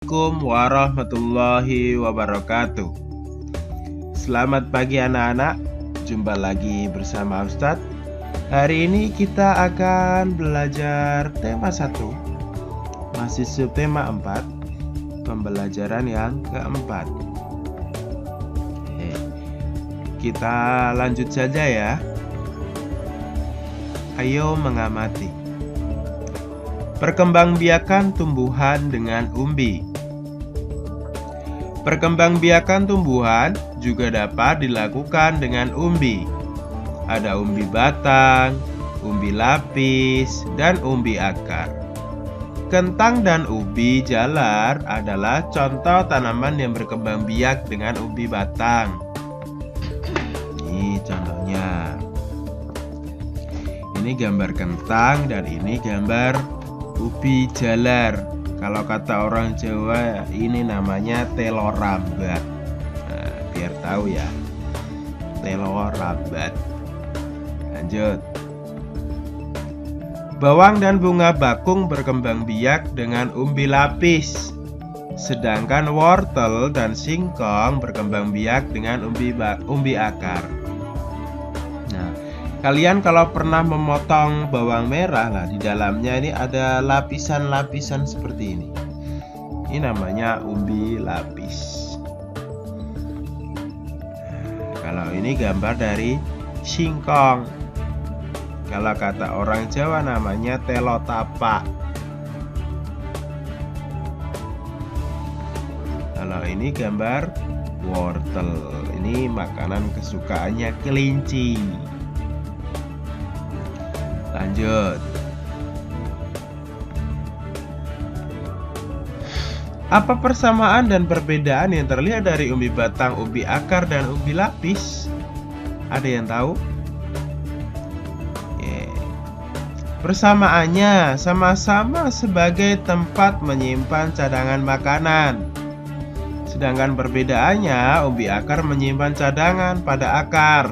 Assalamualaikum warahmatullahi wabarakatuh. Selamat pagi anak-anak. Jumpa lagi bersama Ustadz. Hari ini kita akan belajar tema 1, masih subtema 4, pembelajaran yang keempat. Kita lanjut saja ya. Ayo mengamati. Perkembangbiakan tumbuhan dengan umbi. Perkembangbiakan tumbuhan juga dapat dilakukan dengan umbi. Ada umbi batang, umbi lapis, dan umbi akar. Kentang dan ubi jalar adalah contoh tanaman yang berkembang biak dengan umbi batang. Ini contohnya. Ini gambar kentang dan ini gambar ubi jalar. Kalau kata orang Jawa ini namanya telo rambat. Nah, biar tahu ya, telo rambat. Lanjut. Bawang dan bunga bakung berkembang biak dengan umbi lapis. Sedangkan wortel dan singkong berkembang biak dengan umbi akar. Kalian kalau pernah memotong bawang merah, di dalamnya ini ada lapisan-lapisan seperti ini. Ini namanya umbi lapis. Kalau ini gambar dari singkong. Kalau kata orang Jawa namanya telo tapak. Kalau ini gambar wortel. Ini makanan kesukaannya kelinci. Lanjut. Apa persamaan dan perbedaan yang terlihat dari umbi batang, umbi akar, dan umbi lapis? Ada yang tahu? Persamaannya sama-sama sebagai tempat menyimpan cadangan makanan. Sedangkan perbedaannya, umbi akar menyimpan cadangan pada akar,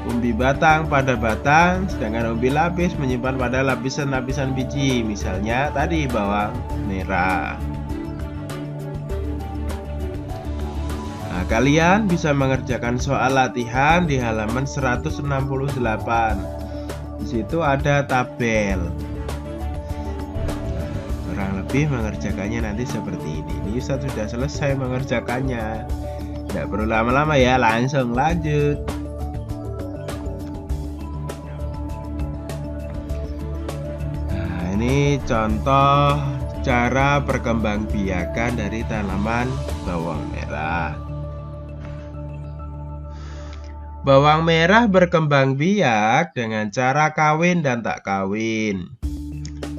umbi batang pada batang, sedangkan umbi lapis menyimpan pada lapisan-lapisan biji. Misalnya tadi bawang merah. Kalian bisa mengerjakan soal latihan di halaman 168. Di situ ada tabel. Kurang lebih mengerjakannya nanti seperti ini. Ini Ustadz sudah selesai mengerjakannya. Tidak perlu lama-lama ya, langsung lanjut. Ini contoh cara perkembangbiakan dari tanaman bawang merah. Bawang merah berkembang biak dengan cara kawin dan tak kawin.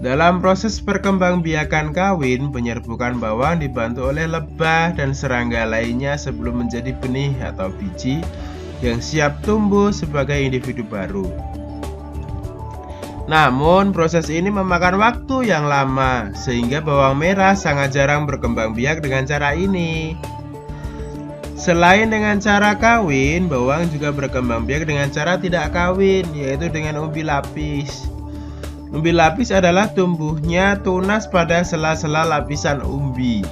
Dalam proses perkembangbiakan kawin, penyerbukan bawang dibantu oleh lebah dan serangga lainnya sebelum menjadi benih atau biji yang siap tumbuh sebagai individu baru. Namun proses ini memakan waktu yang lama, sehingga bawang merah sangat jarang berkembang biak dengan cara ini. Selain dengan cara kawin, bawang juga berkembang biak dengan cara tidak kawin, yaitu dengan umbi lapis. Umbi lapis adalah tumbuhnya tunas pada sela-sela lapisan umbi.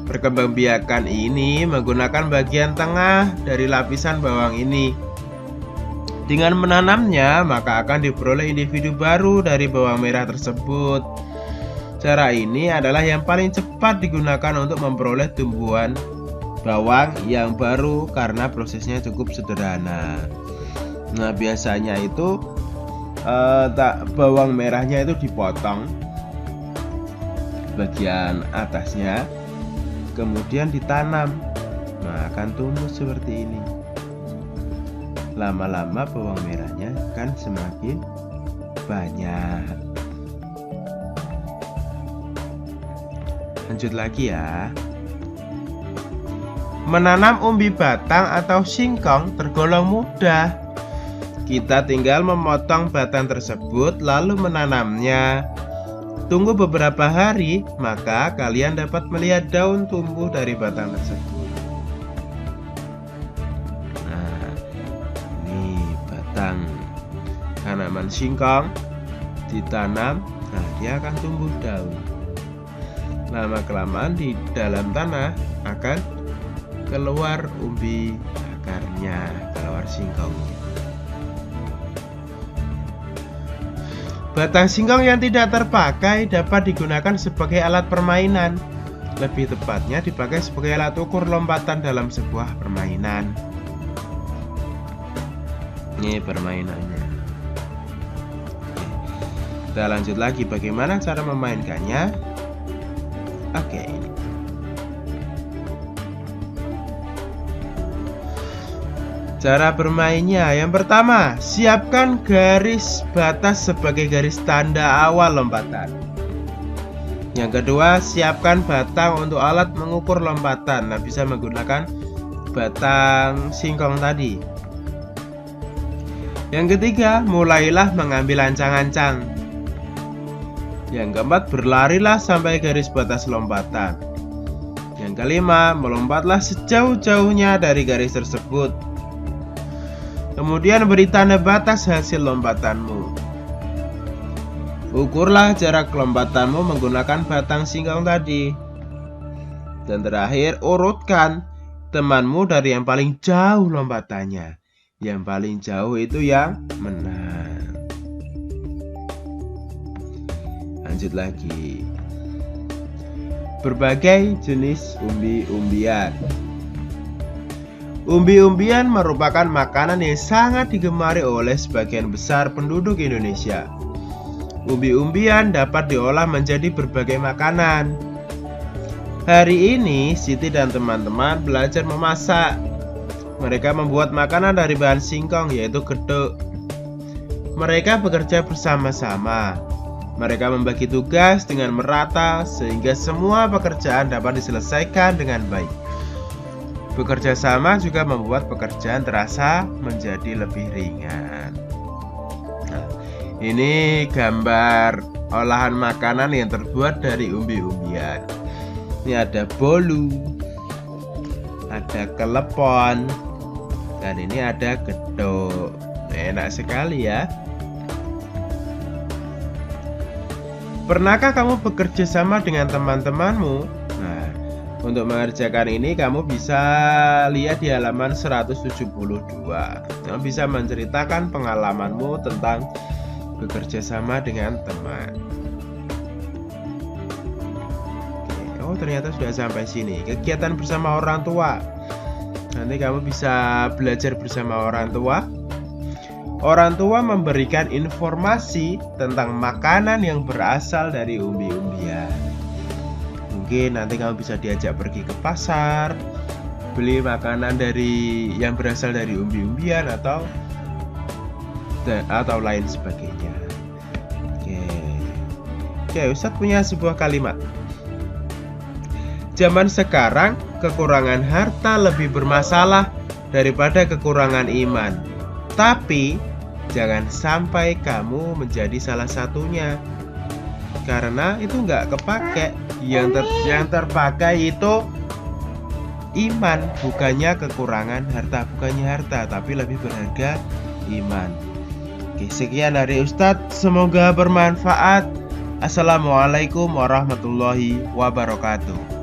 Perkembangbiakan ini menggunakan bagian tengah dari lapisan bawang ini. Dengan menanamnya, maka akan diperoleh individu baru dari bawang merah tersebut. Cara ini adalah yang paling cepat digunakan untuk memperoleh tumbuhan bawang yang baru karena prosesnya cukup sederhana. Nah, biasanya itu bawang merahnya itu dipotong bagian atasnya, kemudian ditanam. Nah, akan tumbuh seperti ini. Lama-lama bawang merahnya kan semakin banyak. Lanjut lagi ya. Menanam umbi batang atau singkong tergolong mudah. Kita tinggal memotong batang tersebut lalu menanamnya. Tunggu beberapa hari, maka kalian dapat melihat daun tumbuh dari batang tersebut. Nah, ini batang tanaman singkong ditanam, nah dia akan tumbuh daun. Lama-kelamaan di dalam tanah akan keluar umbi akarnya, keluar singkongnya. Batang singkong yang tidak terpakai dapat digunakan sebagai alat permainan. Lebih tepatnya dipakai sebagai alat ukur lompatan dalam sebuah permainan. Ini permainannya. Kita lanjut lagi bagaimana cara memainkannya. Oke, ini. Cara bermainnya, yang pertama, siapkan garis batas sebagai garis tanda awal lompatan. Yang kedua, siapkan batang untuk alat mengukur lompatan. Nah, bisa menggunakan batang singkong tadi. Yang ketiga, mulailah mengambil ancang-ancang. Yang keempat, berlarilah sampai garis batas lompatan. Yang kelima, melompatlah sejauh-jauhnya dari garis tersebut. Kemudian beri tanda batas hasil lompatanmu. Ukurlah jarak lompatanmu menggunakan batang singkong tadi. Dan terakhir, urutkan temanmu dari yang paling jauh lompatannya. Yang paling jauh itu yang menang. Lanjut lagi. Berbagai jenis umbi-umbian. Umbi-umbian merupakan makanan yang sangat digemari oleh sebagian besar penduduk Indonesia. Umbi-umbian dapat diolah menjadi berbagai makanan. Hari ini, Siti dan teman-teman belajar memasak. Mereka membuat makanan dari bahan singkong, yaitu geduk. Mereka bekerja bersama-sama. Mereka membagi tugas dengan merata sehingga semua pekerjaan dapat diselesaikan dengan baik. Bekerja sama juga membuat pekerjaan terasa menjadi lebih ringan. Nah, ini gambar olahan makanan yang terbuat dari umbi-umbian. Ini ada bolu, ada kelepon, dan ini ada geduk. Enak sekali ya. Pernahkah kamu bekerja sama dengan teman-temanmu? Nah, untuk mengerjakan ini kamu bisa lihat di halaman 172. Kamu bisa menceritakan pengalamanmu tentang bekerja sama dengan teman. Oke, oh ternyata sudah sampai sini. Kegiatan bersama orang tua. Nanti kamu bisa belajar bersama orang tua. Orang tua memberikan informasi tentang makanan yang berasal dari umbi-umbian. Mungkin nanti kamu bisa diajak pergi ke pasar, beli makanan yang berasal dari umbi-umbian atau lain sebagainya. Oke, Ustadz punya sebuah kalimat. Zaman sekarang, kekurangan harta lebih bermasalah daripada kekurangan iman. Tapi jangan sampai kamu menjadi salah satunya, karena itu nggak kepake. Yang terpakai itu iman, bukannya kekurangan harta, tapi lebih berharga iman. Oke, sekian dari Ustadz, semoga bermanfaat. Assalamualaikum warahmatullahi wabarakatuh.